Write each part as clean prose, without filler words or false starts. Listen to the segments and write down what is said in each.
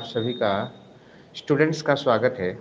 सभी का स्टूडेंट्स का स्वागत है।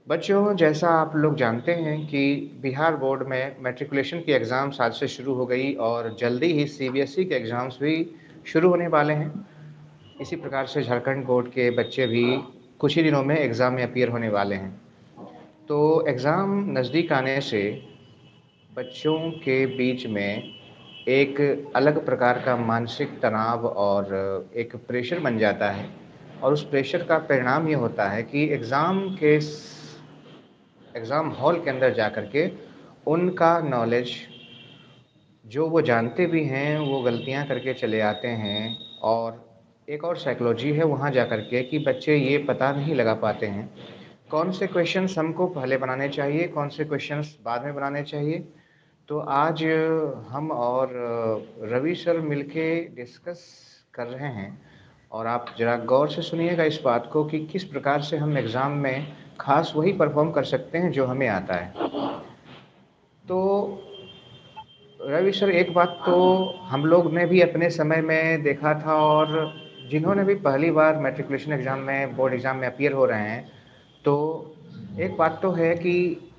बच्चों, जैसा आप लोग जानते हैं कि बिहार बोर्ड में मैट्रिकुलेशन की एग्ज़ाम्स आज से शुरू हो गई और जल्दी ही सीबीएसई के एग्ज़ाम्स भी शुरू होने वाले हैं। इसी प्रकार से झारखंड बोर्ड के बच्चे भी कुछ ही दिनों में एग्ज़ाम में अपीयर होने वाले हैं। तो एग्ज़ाम नज़दीक आने से बच्चों के बीच में एक अलग प्रकार का मानसिक तनाव और एक प्रेशर बन जाता है और उस प्रेशर का परिणाम ये होता है कि एग्ज़ाम हॉल के अंदर जा कर के उनका नॉलेज जो वो जानते भी हैं, वो गलतियाँ करके चले आते हैं। और एक और साइकोलॉजी है वहाँ जा कर के कि बच्चे ये पता नहीं लगा पाते हैं, कौन से क्वेश्चंस हमको पहले बनाने चाहिए, कौन से क्वेश्चंस बाद में बनाने चाहिए। तो आज हम और रवि सर मिलके डिस्कस कर रहे हैं और आप ज़रा गौर से सुनिएगा इस बात को कि किस प्रकार से हम एग्ज़ाम में ख़ास वही परफ़ॉर्म कर सकते हैं जो हमें आता है। तो रवि सर, एक बात तो हम लोग ने भी अपने समय में देखा था और जिन्होंने भी पहली बार मैट्रिकुलेशन एग्ज़ाम में, बोर्ड एग्ज़ाम में अपीयर हो रहे हैं, तो एक बात तो है कि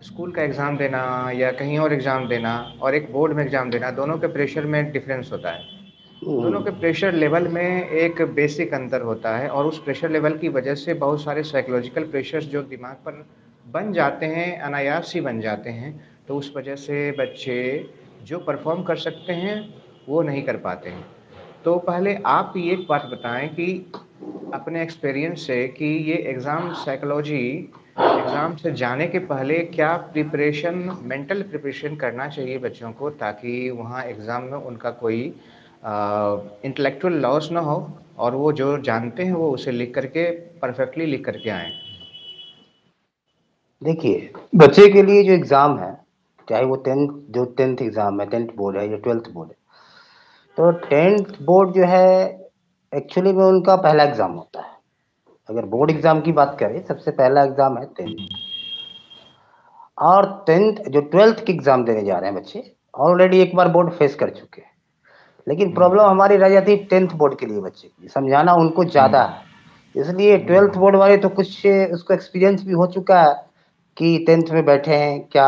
स्कूल का एग्ज़ाम देना या कहीं और एग्ज़ाम देना और एक बोर्ड में एग्ज़ाम देना, दोनों के प्रेशर में डिफ़रेंस होता है। दोनों के हम्म, प्रेशर लेवल में एक बेसिक अंतर होता है और उस प्रेशर लेवल की वजह से बहुत सारे साइकोलॉजिकल प्रेशर्स जो दिमाग पर बन जाते हैं, अनायास ही बन जाते हैं। तो उस वजह से बच्चे जो परफ़ॉर्म कर सकते हैं, वो नहीं कर पाते हैं। तो पहले आप ये एक बात बताएँ कि अपने एक्सपीरियंस से कि ये एग्ज़ाम साइकोलॉजी एग्ज़ाम से जाने के पहले क्या मेंटल प्रिपरेशन करना चाहिए बच्चों को, ताकि वहाँ एग्ज़ाम में उनका कोई इंटेलेक्चुअल लॉस ना हो और वो जो जानते हैं वो उसे लिख करके परफेक्टली लिख करके आएँ। देखिए, बच्चे के लिए जो एग्ज़ाम है, चाहे वो 10th एग्ज़ाम है, 10th बोर्ड है या 12th बोर्ड है, तो 10th बोर्ड जो है एक्चुअली में उनका पहला एग्ज़ाम होता है। अगर बोर्ड एग्ज़ाम की बात करें, सबसे पहला एग्ज़ाम है 10th। और 10th जो 12th की एग्ज़ाम देने जा रहे हैं बच्चे, ऑलरेडी एक बार बोर्ड फेस कर चुके हैं। लेकिन हुँ, प्रॉब्लम हमारी रह जाती है 10th बोर्ड के लिए, बच्चे की समझाना उनको ज़्यादा हुँ, है। इसलिए हुँ, 12th बोर्ड वाले तो कुछ उसको एक्सपीरियंस भी हो चुका है कि 10th में बैठे हैं, क्या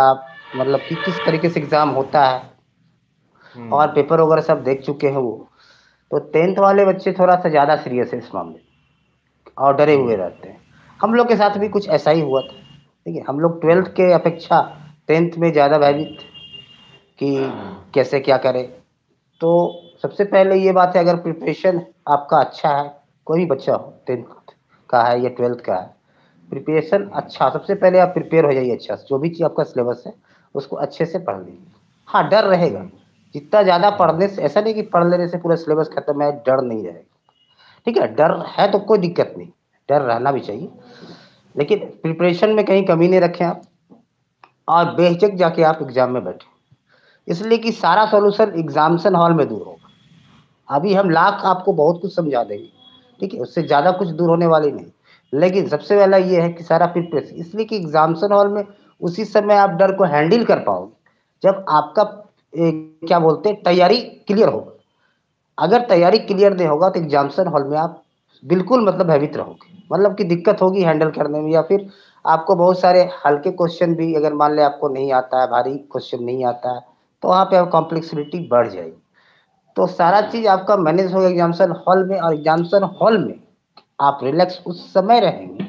मतलब कि किस तरीके से एग्ज़ाम होता है, और हुँ, पेपर वगैरह सब देख चुके हैं वो। तो 10th वाले बच्चे थोड़ा सा ज़्यादा सीरियस है इस मामले में और डरे हुँ, हुए रहते हैं। हम लोग के साथ भी कुछ ऐसा ही हुआ था। ठीक है, हम लोग 12th के अपेक्षा 10th में ज़्यादा भयभीत थे कि कैसे क्या करें। तो सबसे पहले ये बात है, अगर प्रिपरेशन आपका अच्छा है, कोई भी बच्चा हो, 10th का है या 12th का है, प्रिपरेशन अच्छा, सबसे पहले आप प्रिपेयर हो जाइए अच्छा से, जो भी चीज़ आपका सिलेबस है उसको अच्छे से पढ़ लीजिए। हाँ, डर रहेगा। हुँ, जितना ज़्यादा हुँ, पढ़ने से, ऐसा नहीं कि पढ़ लेने से पूरा सिलेबस खत्म है, डर नहीं रहेगा। ठीक है, डर है तो कोई दिक्कत नहीं, डर रहना भी चाहिए, लेकिन प्रिपरेशन में कहीं कमी नहीं रखें आप, और बेझिझक जाके आप एग्जाम में बैठे, इसलिए कि सारा सॉल्यूशन एग्जामिनेशन हॉल में दूर होगा। अभी हम लाख आपको बहुत कुछ समझा देंगे, ठीक है, उससे ज़्यादा कुछ दूर होने वाली नहीं। लेकिन सबसे पहला ये है कि सारा प्रिपरेशन, इसलिए कि एग्जामिनेशन हॉल में उसी समय आप डर को हैंडल कर पाओगे जब आपका क्या बोलते हैं, तैयारी क्लियर होगा। अगर तैयारी क्लियर नहीं होगा तो एग्जामिनेशन हॉल में आप बिल्कुल मतलब भयभीत रहोगे, मतलब कि दिक्कत होगी हैंडल करने में, या फिर आपको बहुत सारे हल्के क्वेश्चन भी अगर मान ले आपको नहीं आता है, भारी क्वेश्चन नहीं आता है, तो वहाँ पे आप कॉम्प्लेक्सिटी बढ़ जाएगी। तो सारा चीज़ आपका मैनेज होगा एग्जामिनेशन हॉल में, और एग्जामिनेशन हॉल में आप रिलैक्स उस समय रहेंगे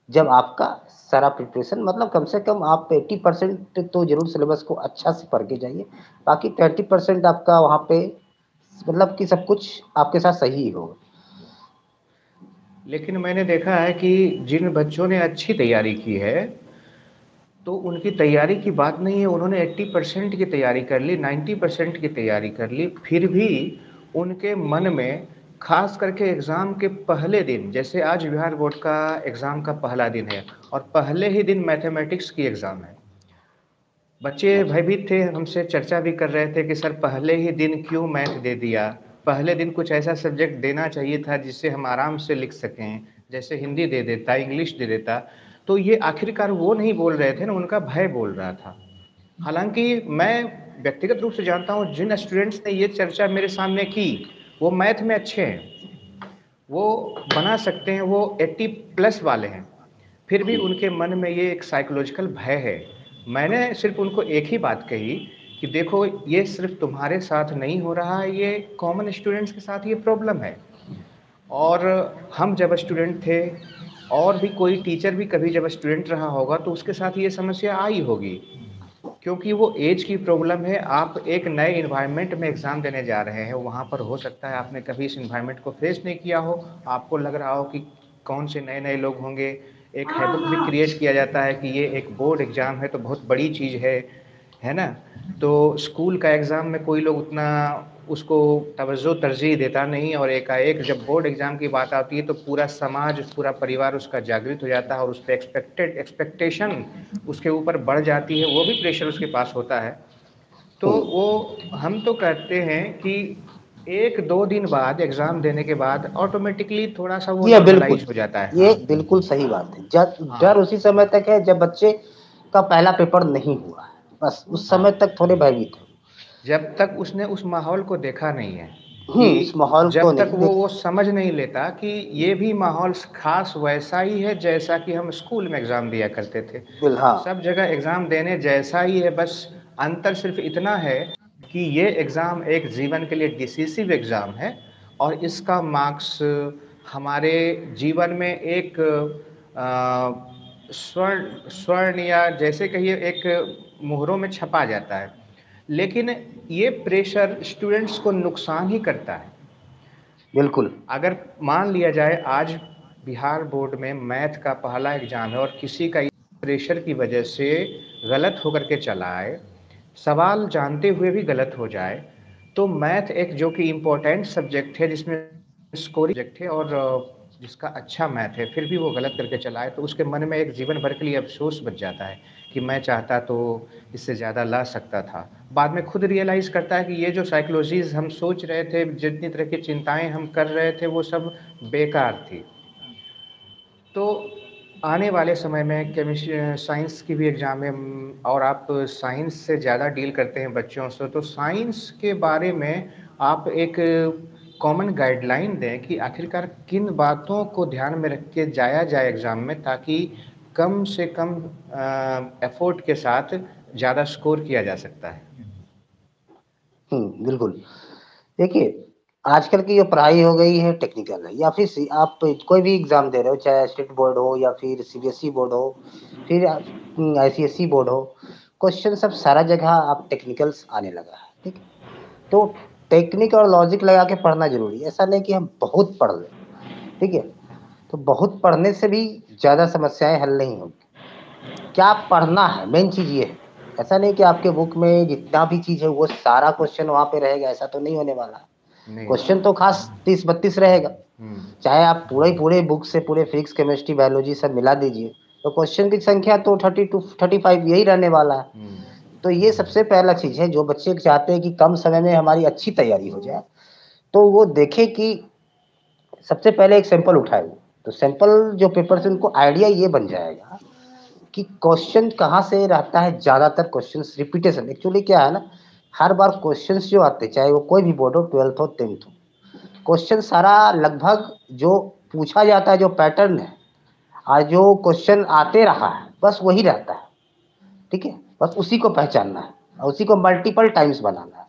जब आपका सारा प्रिपरेशन, मतलब कम से कम आप 80% तो जरूर सिलेबस को अच्छा से पढ़ के जाइए। बाकी 20% आपका वहाँ पे मतलब कि सब कुछ आपके साथ सही ही होगा। लेकिन मैंने देखा है कि जिन बच्चों ने अच्छी तैयारी की है, तो उनकी तैयारी की बात नहीं है, उन्होंने 80% की तैयारी कर ली, 90% की तैयारी कर ली, फिर भी उनके मन में ख़ास करके एग्ज़ाम के पहले दिन, जैसे आज बिहार बोर्ड का एग्ज़ाम का पहला दिन है और पहले ही दिन मैथमेटिक्स की एग्ज़ाम है। बच्चे अच्छा। भयभीत थे, हमसे चर्चा भी कर रहे थे कि सर पहले ही दिन क्यों मैथ दे दिया? पहले दिन कुछ ऐसा सब्जेक्ट देना चाहिए था जिससे हम आराम से लिख सकें, जैसे हिंदी दे देता, इंग्लिश दे देता। तो ये आखिरकार वो नहीं बोल रहे थे ना, उनका भय बोल रहा था। हालाँकि मैं व्यक्तिगत रूप से जानता हूँ जिन स्टूडेंट्स ने ये चर्चा मेरे सामने की, वो मैथ में अच्छे हैं। वो बना सकते हैं, वो 80 प्लस वाले हैं, फिर भी जी, उनके मन में ये एक साइकोलॉजिकल भय है। मैंने सिर्फ़ उनको एक ही बात कही कि देखो, ये सिर्फ़ तुम्हारे साथ नहीं हो रहा है, ये कॉमन स्टूडेंट्स के साथ ये प्रॉब्लम है। और हम जब स्टूडेंट थे और भी कोई टीचर भी कभी जब स्टूडेंट रहा होगा तो उसके साथ ये समस्या आई होगी। क्योंकि वो ऐज की प्रॉब्लम है, आप एक नए एनवायरनमेंट में एग्ज़ाम देने जा रहे हैं, वहाँ पर हो सकता है आपने कभी इस एनवायरनमेंट को फेस नहीं किया हो, आपको लग रहा हो कि कौन से नए-नए लोग होंगे, एक हैबिट भी क्रिएट किया जाता है कि ये एक बोर्ड एग्ज़ाम है तो बहुत बड़ी चीज़ है ना? तो स्कूल का एग्ज़ाम में कोई लोग उतना उसको तवज्जो तरजीह देता नहीं और एकाएक जब बोर्ड एग्ज़ाम की बात आती है तो पूरा समाज, पूरा परिवार उसका जागृत हो जाता है और उस पे एक्सपेक्टेशन उसके ऊपर बढ़ जाती है, वो भी प्रेशर उसके पास होता है। तो हुँ। वो हम तो कहते हैं कि 1-2 दिन बाद एग्ज़ाम देने के बाद ऑटोमैटिकली थोड़ा-सा वो ये बिल्कुल, नॉर्मलाइज़ हो जाता है। ये हाँ, बिल्कुल सही बात है। ज डर हाँ, उसी समय तक है जब बच्चे का पहला पेपर नहीं हुआ है, बस उस समय हाँ। तक थोड़े भयभीत है। जब तक उसने उस माहौल को देखा नहीं है, इस कि माहौल को जब तक नहीं वो देख समझ नहीं लेता कि ये भी माहौल ख़ास वैसा ही है जैसा कि हम स्कूल में एग्ज़ाम दिया करते थे। हाँ, सब जगह एग्ज़ाम देने जैसा ही है, बस अंतर सिर्फ़ इतना है कि ये एग्ज़ाम एक जीवन के लिए डिसिसिव एग्ज़ाम है और इसका मार्क्स हमारे जीवन में एक स्वर्ण स्वर्ण या जैसे कहिए एक मोहरों में छपा जाता है। लेकिन ये प्रेशर स्टूडेंट्स को नुकसान ही करता है। बिल्कुल। अगर मान लिया जाए आज बिहार बोर्ड में मैथ का पहला एग्ज़ाम है और किसी का प्रेशर की वजह से गलत होकर के चला आए, सवाल जानते हुए भी गलत हो जाए, तो मैथ एक जो कि इम्पोर्टेंट सब्जेक्ट है जिसमें स्कोरिंग सब्जेक्ट है और जिसका अच्छा मैथ है, फिर भी वो गलत करके चला आए, तो उसके मन में एक जीवन भर के लिए अफ़सोस बच जाता है कि मैं चाहता तो इससे ज़्यादा ला सकता था। बाद में खुद रियलाइज़ करता है कि ये जो साइकोलॉजीज़ हम सोच रहे थे, जितनी तरह की चिंताएँ हम कर रहे थे, वो सब बेकार थी। तो आने वाले समय में साइंस की भी एग्ज़ाम है और आप साइंस से ज़्यादा डील करते हैं बच्चों से, तो साइंस के बारे में आप एक कॉमन गाइडलाइन दें कि आखिरकार किन बातों को ध्यान में रख के जाया जाए एग्ज़ाम में ताकि कम से कम एफ़र्ट के साथ ज़्यादा स्कोर किया जा सकता है। बिल्कुल। देखिए, आजकल की जो पढ़ाई हो गई है टेक्निकल है या फिर सी आप कोई भी एग्ज़ाम दे रहे हो, चाहे स्टेट बोर्ड हो या फिर सीबीएसई बोर्ड हो, फिर आईसीएसई बोर्ड हो, क्वेश्चन सब सारा जगह आप टेक्निकल्स आने लगा है, ठीक है? तो टेक्निक और लॉजिक लगा के पढ़ना ज़रूरी है। ऐसा नहीं कि हम बहुत पढ़ लें, ठीक है? तो बहुत पढ़ने से भी ज़्यादा समस्याएँ हल नहीं होंगी। क्या पढ़ना है, मेन चीज़ ये है। ऐसा नहीं कि आपके बुक में जितना भी चीज़ है वो सारा क्वेश्चन वहाँ पे रहेगा, ऐसा तो नहीं होने वाला है। नहीं क्वेश्चन होगा। तो खास 30-32 रहेगा। हुँ, चाहे आप पूरे बुक से पूरे फिज़िक्स, केमिस्ट्री, बायोलॉजी सब मिला दीजिए, तो क्वेश्चन की संख्या तो 30 टू 35 यही रहने वाला है। हुँ, तो ये सबसे पहला चीज़ है, जो बच्चे चाहते हैं कि कम समय में हमारी अच्छी तैयारी हो जाए, तो वो देखें कि सबसे पहले एक सैंपल उठाएँ वो। तो सैंपल जो पेपर से उनको आइडिया ये बन जाएगा कि क्वेश्चन कहाँ से रहता है, ज़्यादातर क्वेश्चंस रिपीटेशन एक्चुअली क्या है ना, हर बार क्वेश्चंस जो आते हैं, चाहे वो कोई भी बोर्ड हो, 12th हो, 10th हो, क्वेश्चन सारा लगभग जो पूछा जाता है, जो पैटर्न है और जो क्वेश्चन आते रहा है, बस वही रहता है, ठीक है? बस उसी को पहचानना है और उसी को मल्टीपल टाइम्स बनाना है।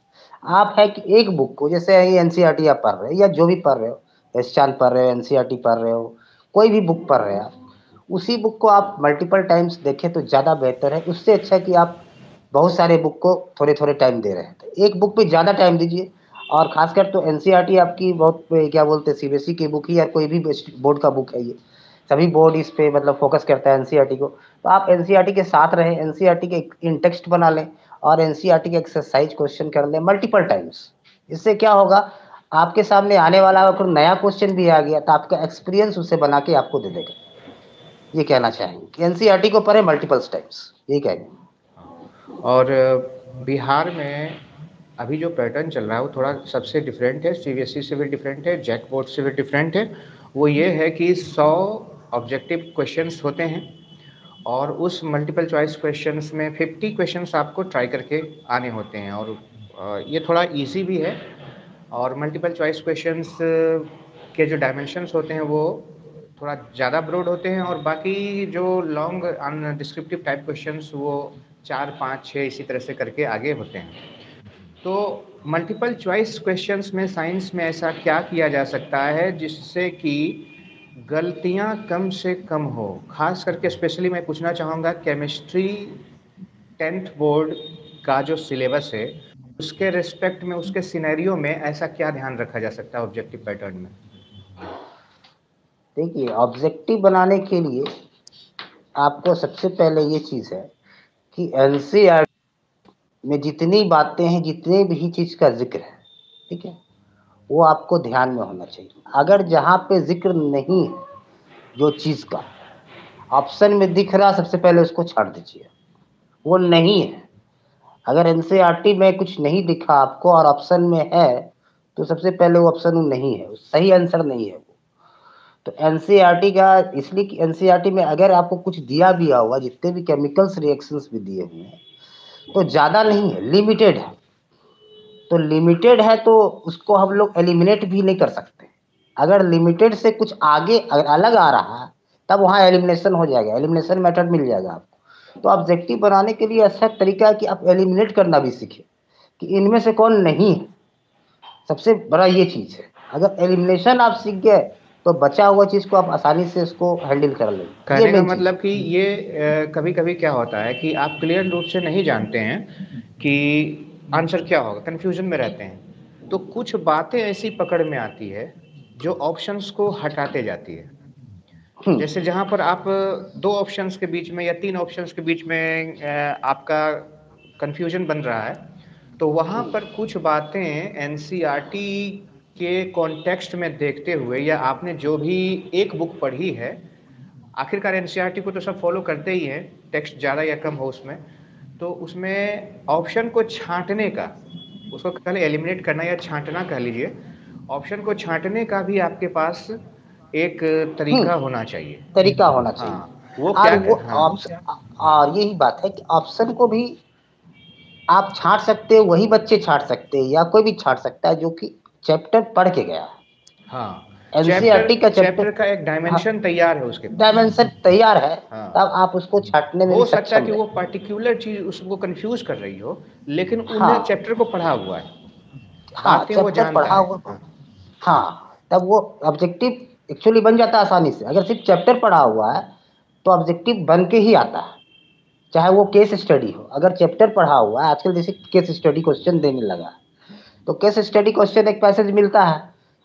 आप है कि एक बुक को जैसे ये एनसीईआरटी आप पढ़ रहे हो या जो भी पढ़ रहे हो, एसचांद पढ़ रहे हो, एनसीईआरटी पढ़ रहे हो, कोई भी बुक पढ़ रहे हो आप, उसी बुक को आप मल्टीपल टाइम्स देखें तो ज़्यादा बेहतर है। उससे अच्छा है कि आप बहुत सारे बुक को थोड़े-थोड़े टाइम दे रहे हैं। तो एक बुक पे ज़्यादा टाइम दीजिए और ख़ासकर तो एनसीईआरटी आपकी बहुत क्या बोलते हैं सीबीएसई की बुक ही या कोई भी बेस्ट बोर्ड का बुक है ये। सभी बोर्ड इस पे मतलब फ़ोकस करता है एनसीईआरटी को। तो आप एनसीईआरटी के साथ रहें, एनसीईआरटी के इन टेक्स्ट बना लें और एनसीईआरटी के एक्सरसाइज क्वेश्चन कर लें मल्टीपल टाइम्स। इससे क्या होगा, आपके सामने आने वाला अगर नया क्वेश्चन भी आ गया तो आपका एक्सपीरियंस उसे बना के आपको दे देगा। ये कहना चाहेंगे कि एनसीईआरटी को पढ़ें मल्टीपल्स टाइम्स, यही कहेंगे। हाँ। और बिहार में अभी जो पैटर्न चल रहा है वो थोड़ा सबसे डिफरेंट है, सीबीएसई से भी डिफरेंट है, जैक बोर्ड से भी डिफरेंट है। वो ये है कि 100 ऑब्जेक्टिव क्वेश्चंस होते हैं और उस मल्टीपल चॉइस क्वेश्चंस में 50 क्वेश्चंस आपको ट्राई करके आने होते हैं और ये थोड़ा ईज़ी भी है और मल्टीपल चॉइस क्वेश्चंस के जो डायमेंशंस होते हैं वो थोड़ा ज़्यादा ब्रॉड होते हैं, और बाकी जो लॉन्ग डिस्क्रिप्टिव टाइप क्वेश्चंस वो 4, 5, 6 इसी तरह से करके आगे होते हैं। तो मल्टीपल चॉइस क्वेश्चंस में साइंस में ऐसा क्या किया जा सकता है जिससे कि गलतियां कम से कम हो? खास करके स्पेशली मैं पूछना चाहूँगा केमिस्ट्री 10th बोर्ड का जो सिलेबस है उसके रिस्पेक्ट में, उसके सिनेरियो में ऐसा क्या ध्यान रखा जा सकता है ऑब्जेक्टिव पैटर्न में? देखिए, ऑब्जेक्टिव बनाने के लिए आपको सबसे पहले ये चीज़ है कि एनसीईआरटी में जितनी बातें हैं, जितने भी चीज़ का ज़िक्र है, ठीक है? वो आपको ध्यान में होना चाहिए। अगर जहाँ पे ज़िक्र नहीं है, जो चीज़ का ऑप्शन में दिख रहा, सबसे पहले उसको छाँट दीजिए, वो नहीं है। अगर एनसीईआरटी में कुछ नहीं दिखा आपको और ऑप्शन में है, तो सबसे पहले वो ऑप्शन नहीं है, सही आंसर नहीं है वो। तो एनसीईआरटी का इसलिए कि एनसीईआरटी में अगर आपको कुछ दिया भी होगा, जितने भी केमिकल्स रिएक्शंस भी दिए हुए हैं, तो ज़्यादा नहीं है, लिमिटेड है। तो लिमिटेड है तो उसको हम लोग एलिमिनेट भी नहीं कर सकते। अगर लिमिटेड से कुछ आगे अगर अलग आ रहा है, तब वहाँ एलिमिनेशन हो जाएगा, एलिमिनेशन मेथड मिल जाएगा आपको। तो ऑब्जेक्टिव बनाने के लिए अच्छा तरीका है कि आप एलिमिनेट करना भी सीखें कि इनमें से कौन नहीं है। सबसे बड़ा ये चीज़ है। अगर एलिमिनेशन आप सीख गए तो बचा हुआ चीज़ को आप आसानी से उसको हैंडल कर लेंगे। ये कहने का मेन चीज़ मतलब है। कि ये कभी-कभी क्या होता है कि आप क्लियर रूप से नहीं जानते हैं कि आंसर क्या होगा, कन्फ्यूजन में रहते हैं। तो कुछ बातें ऐसी पकड़ में आती है जो ऑप्शंस को हटाते जाती है। हुँ, जैसे जहाँ पर आप 2 ऑप्शंस के बीच में या 3 ऑप्शंस के बीच में आपका कन्फ्यूजन बन रहा है, तो वहाँ हुँ, पर कुछ बातें एनसीईआरटी के कॉन्टेक्स्ट में देखते हुए या आपने जो भी एक बुक पढ़ी है, आखिरकार एनसीईआरटी को तो सब फॉलो करते ही हैं, टेक्स्ट ज़्यादा या कम हो उसमें। तो उसमें ऑप्शन को छाँटने का, उसको पहले एलिमिनेट करना या छाँटना कह लीजिए, ऑप्शन को छाँटने का भी आपके पास एक हुँ। तरीका होना चाहिए। तरीका होना चाहिए। हाँ, वो और क्या वो क हाँ, और यही बात है कि ऑप्शन को भी आप छाँट सकते हो, वही बच्चे छाँट सकते हैं या कोई भी छाँट सकता है जो कि चैप्टर पढ़ के गया है। हाँ, चैप्टर एनसीईआरटी का चैप्टर चैप्टर, का एक हाँ, डायमेंशन तैयार है उसके पास। डायमेंशन तैयार है, तब हाँ, आप उसको छाँटने में भी हो सकता है सक्षम कि वो रहें। पर्टिकुलर चीज़ उसको कन्फ्यूज़ कर रही हो, लेकिन उन्हें हाँ, चैप्टर को पढ़ा हुआ है, हाँ, बातें वो चैप्टर जानता पढ़ा है। हुआ हाँ, को, हाँ, तब वो ऑब्जेक्टिव एक्चुअली बन जाता है आसानी से। अगर सिर्फ़ चैप्टर पढ़ा हुआ है, तो ऑब्जेक्टिव बन के ही आता है। चाहे वो केस स्टडी हो, अगर चैप्टर पढ़ा हुआ है, आजकल जैसे केस स्टडी क्वेश्चन देने लगा है, तो केस स्टडी क्वेश्चन एक पैसेज मिलता है,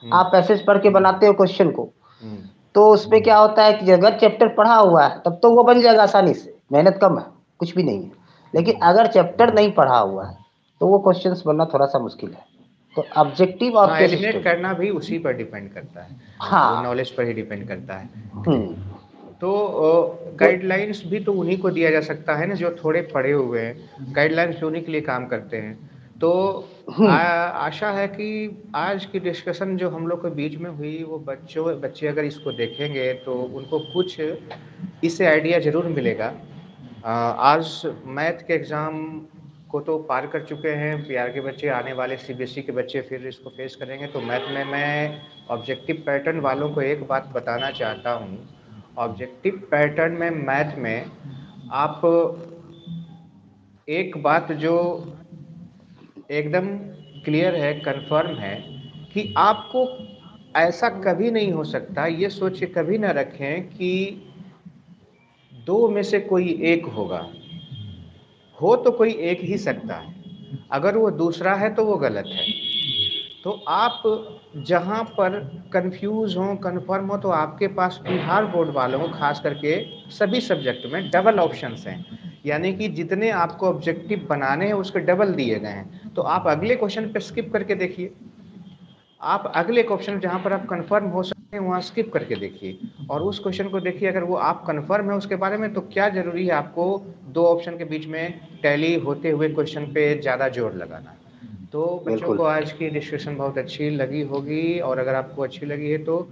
हुँ, आप पैसेज पढ़ के बनाते हो क्वेश्चन को, हुँ। तो उसमें क्या होता है कि अगर चैप्टर पढ़ा हुआ है तब तो वो बन जाएगा आसानी से, मेहनत कम है, कुछ भी नहीं है। लेकिन अगर चैप्टर नहीं पढ़ा हुआ है तो वो क्वेश्चंस बनना थोड़ा सा मुश्किल है। तो ऑब्जेक्टिव और हाँ, केस एलिमिनेट स्टडी। करना भी उसी पर डिपेंड करता है, वो हाँ। नॉलेज पर ही डिपेंड करता है। हम्म। तो तो गाइडलाइंस भी तो उन्हीं को दिया जा सकता है ना जो थोड़े पढ़े हुए हैं, गाइडलाइंस भी उन्हीं के लिए काम करते हैं। तो आशा है कि आज की डिस्कशन जो हम लोग के बीच में हुई वो बच्चे अगर इसको देखेंगे तो उनको कुछ इससे आइडिया ज़रूर मिलेगा। आज मैथ के एग्ज़ाम को तो पार कर चुके हैं, बिहार के बच्चे, आने वाले सीबीएसई के बच्चे फिर इसको फेस करेंगे। तो मैथ में मैं ऑब्जेक्टिव पैटर्न वालों को एक बात बताना चाहता हूँ, ऑब्जेक्टिव पैटर्न में मैथ में आप एक बात जो एकदम क्लियर है, कन्फर्म है कि आपको ऐसा कभी नहीं हो सकता, ये सोच के कभी ना रखें कि 2 में से कोई एक होगा। हो तो कोई एक ही सकता है, अगर वो दूसरा है तो वो गलत है। तो आप जहाँ पर कन्फ्यूज़ हों, कन्फर्म हो, तो आपके पास बिहार बोर्ड वालों को ख़ास करके सभी सब्जेक्ट में डबल ऑप्शंस हैं। यानी कि जितने आपको ऑब्जेक्टिव बनाने हैं उसके डबल दिए गए हैं। तो आप अगले क्वेश्चन पे स्किप करके देखिए। आप अगले क्वेश्चन जहाँ पर आप कन्फर्म हो सकते हैं वहाँ स्किप करके देखिए, और उस क्वेश्चन को देखिए, अगर वो आप कन्फर्म है उसके बारे में तो क्या ज़रूरी है आपको 2 ऑप्शन के बीच में टैली होते हुए क्वेश्चन पे ज़्यादा ज़ोर लगाना। तो बच्चों बिल्कुल। को आज की डिस्कशन बहुत अच्छी लगी होगी, और अगर आपको अच्छी लगी है तो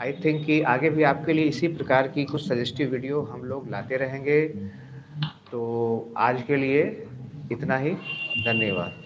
आई थिंक कि आगे भी आपके लिए इसी प्रकार की कुछ सजेस्टिव वीडियो हम लोग लाते रहेंगे। तो आज के लिए इतना ही, धन्यवाद।